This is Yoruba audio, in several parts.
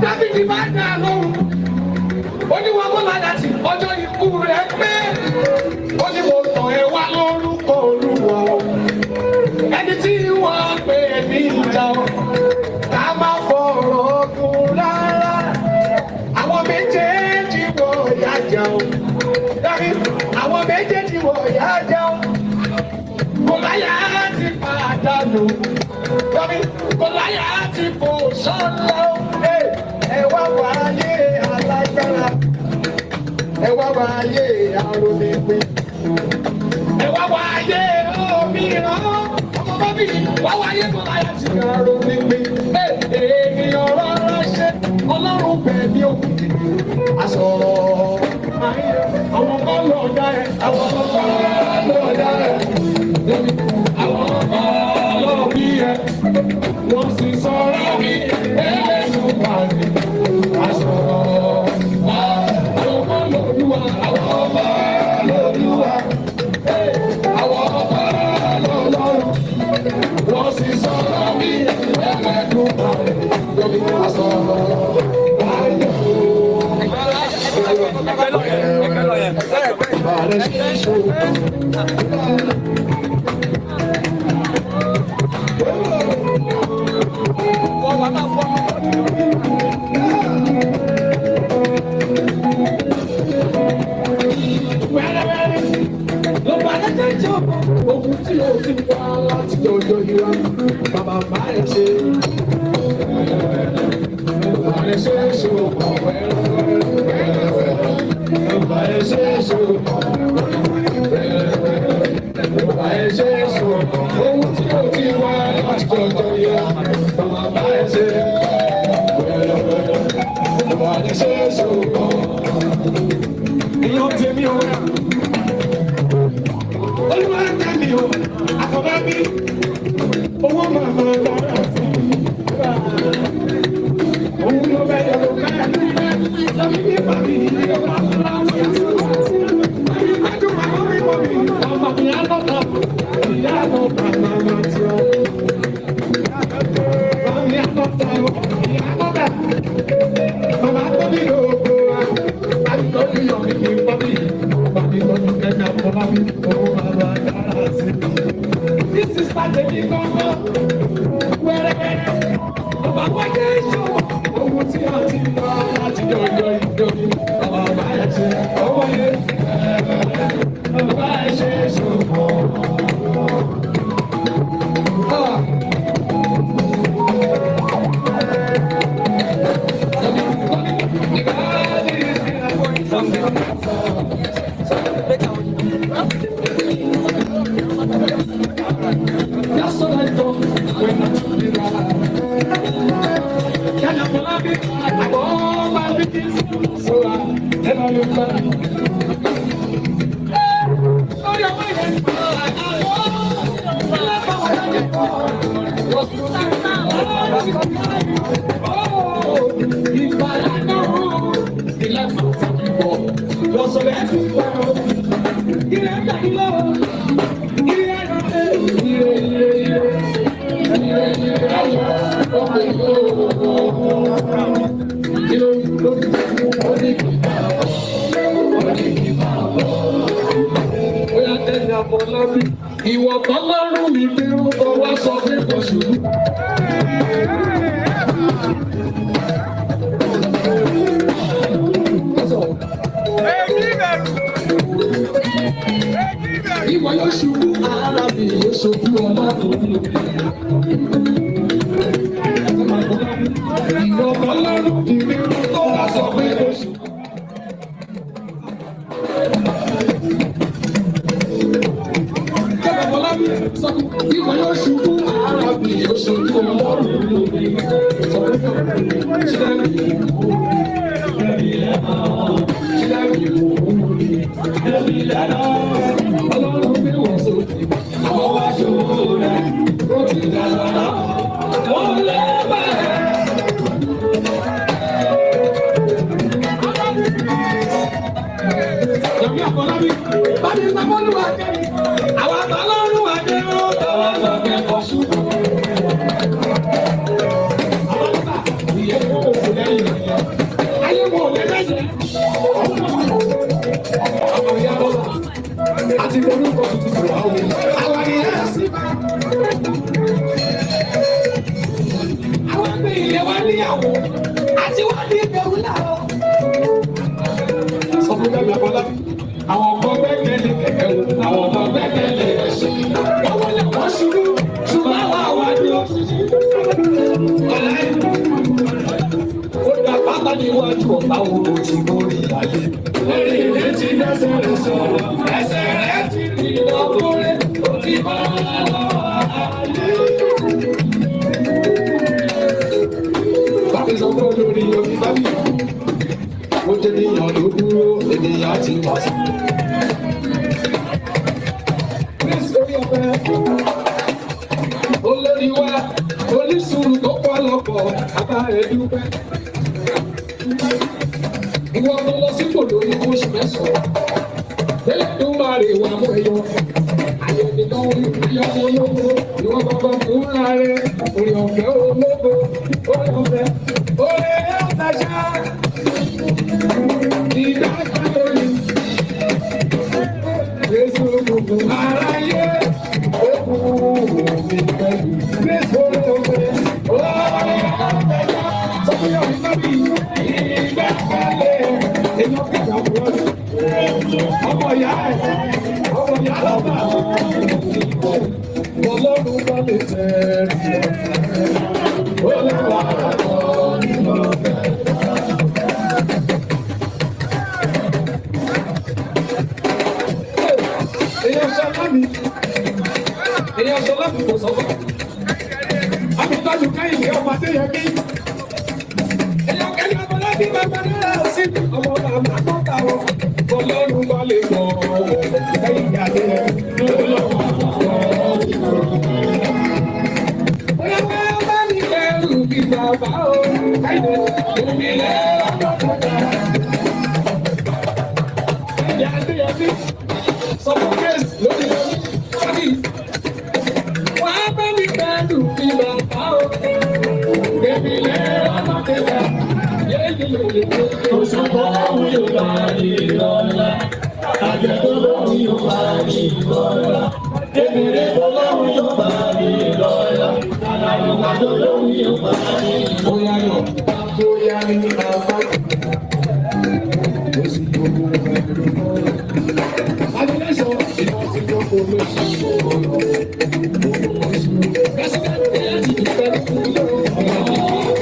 Dáfídì bá dà lóhùn. Ó ní wọn kó láyà tí ọjọ́ ikú rẹ̀ pé. Ó ní mo tàn ẹ́ wá lórúkọ Olúwa. Ẹni tí wọ́n pè ní ìjà o. Ká má fọ̀rọ̀ ọdún rárá. Àwọn méjèèjì wọ̀ yá jà o. Àwọn méjèèjì wọ̀ yá jà o. Gòláyátì pàdánù. Gòláyátì kò sọ́lá. Ẹ wá wáyé alágbára. Ẹ wá wáyé arónípé. Ẹ wá wáyé òmíràn. Ọmọ bábí wá wáyé Gòláyátì arónípé. Ènìyàn rárá ṣe Ọlọ́run bẹ̀mí òkè. Àsọ̀rọ̀ àwọn kan lọ dá ẹ. Àwọn kan lọ dá ẹ. Àwọn kan lọ bí ẹ. Wọ́n sì sọ̀rọ̀ mi ẹlẹ́nu pàdé. Àsọ̀rọ̀ àwọn kan lọ́lúwa. Àwọn kan lọ́lúwa. Àwọn kan lọ́lọ́run. Wọ́n sì sọ̀rọ̀ mi ẹlẹ́nu pàdé. Àsọ̀rọ̀ ogun tí o ti wá láti ọjọ́ ìwà bàbá bá ẹ ṣe. Bàbá ẹ ṣe é ṣe òkò wẹ́rẹ́wẹ́rẹ́. Bàbá ẹ ṣe é ṣe òkò wẹ́rẹ́wẹ́rẹ́. Bàbá ẹ ṣe é ṣe òkò ogun tí o ti wá láti ọjọ́ ìwà bàbá bá ẹ ṣe wẹ́rẹ́wẹ́rẹ́. Bàbá ẹ ṣe é ṣe òkò. Ìyọ́n tèmi o. Olúwa tẹ̀mí o, àkọ́bá bí owó màmá dára sí i. Òun ló bẹ̀rẹ̀ ló bẹ̀rẹ̀ lórí ní bàbí ìdílé wa láwọn yàtọ̀. Àjọ màmá mi kọ́ mi, ọmọ mi á lọ́ta, ìyá lọ́ta màmá tí ó. Màmá mi á lọ́ta, ìyá lọ́ta. Màmá tó bí lóko wa, àjọ bí Yomi kì í kọ́ mi. Bàbí lọ́dún kẹ́kẹ́ àkọ́bá mi, owó màmá dára sí i. This is Fabiyi gangan, wẹ́rẹ́wẹ́rẹ́. Bàbá wáyé ìṣòwò, ohun tí a ti lọ láti yọjọ ìdóni. Bàbá bá ẹ ṣe ọwọ́ yẹ, bàbá ẹ ṣe ìṣòwò. That's what I thought when I took it out. Can I believe it? I all my business, so I never look back. Oh, you're my head. Oh, if I know the last of people, you're so happy. You have that love. Ìwọ kan lọ́rùn mi pé ó fọwọ́ sọ pé kò ṣubú. Ìwọ yóò ṣubú ara mi yóò ṣojú ọlọ́run. Ìwọ kan lọ́rùn mi pé ó fọwọ́ sọ pé kò ṣubú. Ìwọ yóò ṣubú ara mi yóò ṣojú ọlọ́run. Ọlọ́run fi wọ́n sókè, àwọn wá ṣòro rẹ̀, ó ti dára, wọ́n lé bẹ́ẹ̀. Yomi Afọlábí, bábí sábọ́ọ̀lù wa jẹ́, àwọn àtàlọ́run wa jẹ́ ó tọ́wọ́ sọ pé kò ṣubú. Àwọn ọ̀tá ìyẹn kò sí lẹ́yìn. àti wọ́n ní ìbẹ̀rù láàárọ̀. Sọ fún Dábìá Bọ́lá, àwọn ọmọ gbẹ́kẹ̀lé kẹ̀kẹ́ wò, àwọn ọmọ gbẹ́kẹ̀lé ẹ̀ṣẹ̀. Báwo ni wọ́n ṣubú? Ṣùgbọ́n àwọn àwa ni ó ṣubú. Ọ̀la yìí, ó dá pátá níwájú ọ̀tá wo ló ti mórí ayé. Lórí ilé ti dẹ́sẹ̀ rẹ̀ sọ̀rọ̀, ẹsẹ̀ rẹ̀ ti rí lọ́kùnrin, ó ti bá ayé. Báwo sọ fún olórí Yomi Fabiyi? Ó jẹ́ níyàn ló dúró, ènìyàn ti wá sí. Nítorí ọ̀fẹ́, olórí wa, onísùúrù tó pọ̀ lọ́pọ̀, àbá ẹ̀ dúpẹ́. Ìwọ tó lọ sípò lórí oṣù mẹ́sàn-án, tẹ́lẹ̀ tó máa rè wà mọ́ ẹyọ. Àyẹ̀dẹ̀ náà ń fi ọmọ ológo, ìwọ gbọ́gbọ́ fúnra rẹ̀, orí ọ̀fẹ́ ológo, orí ọ̀fẹ́, orí ọ̀fẹ́ ṣá. Ìdájọ́ lórí Jésù gbogbo aráyé, ó kú omi pẹ̀lú Jésù ọ̀fẹ́, orí ọ̀fẹ́ ṣá. Sọ́kúnyọ̀ Yomi Fabiyi, ìgbẹ́kẹ̀lé, èèyàn kẹta fún ọmọ ìyá lọ́ba. Ọlọ́run bá lè tẹ̀lé, ó lè wà lọ́wọ́ nínú ọ̀fẹ́. Èèyàn sọ láti kò sọ́kọ̀. Àbúkájú káyìí ọmọ Adéyẹmí. Èèyàn kẹ́lí ọmọ láti bàbá náírà sí ọmọ bàbá tó ta wọn. Ọlọ́run bá lè gbọ́ ẹ̀yìn Adéyẹmí. Bóyá bá ní ẹrù bí bàbá o, káyìí omi lẹ́ ọ̀dọ́dọ́dọ́. Ẹ̀yìn Adéyẹmí sọ fún Grace lórí Yomi Fabiyi. Wà á bá mi pẹ̀lú bí bàbá o, èmi lẹ́ ọ̀dọ́dọ́dọ́. Òṣùpá òun yóò bá ní lọ́la, àjẹ̀dọ́ lóhùn yóò bá ní lọ́la, èmìrè lóhùn yóò bá ní lọ́la, àlàlùwàdó lóhùn yóò bá ní lọ́la. Bóyá yọ, bóyá ní àbá. Ó sì gbogbo ẹgbẹ̀rún lọ́la. Adúlẹ́sọ̀ ìwọ̀n ti gbogbo lóṣù lọ́wọ́. Kásìkàtì àti ìfẹ́ fún yóò.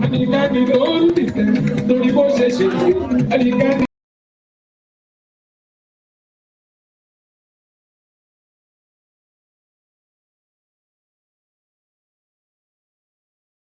Ẹnikẹ́ni tó ń dìtẹ̀ torí bó ṣe ṣe ẹnikẹ́ni.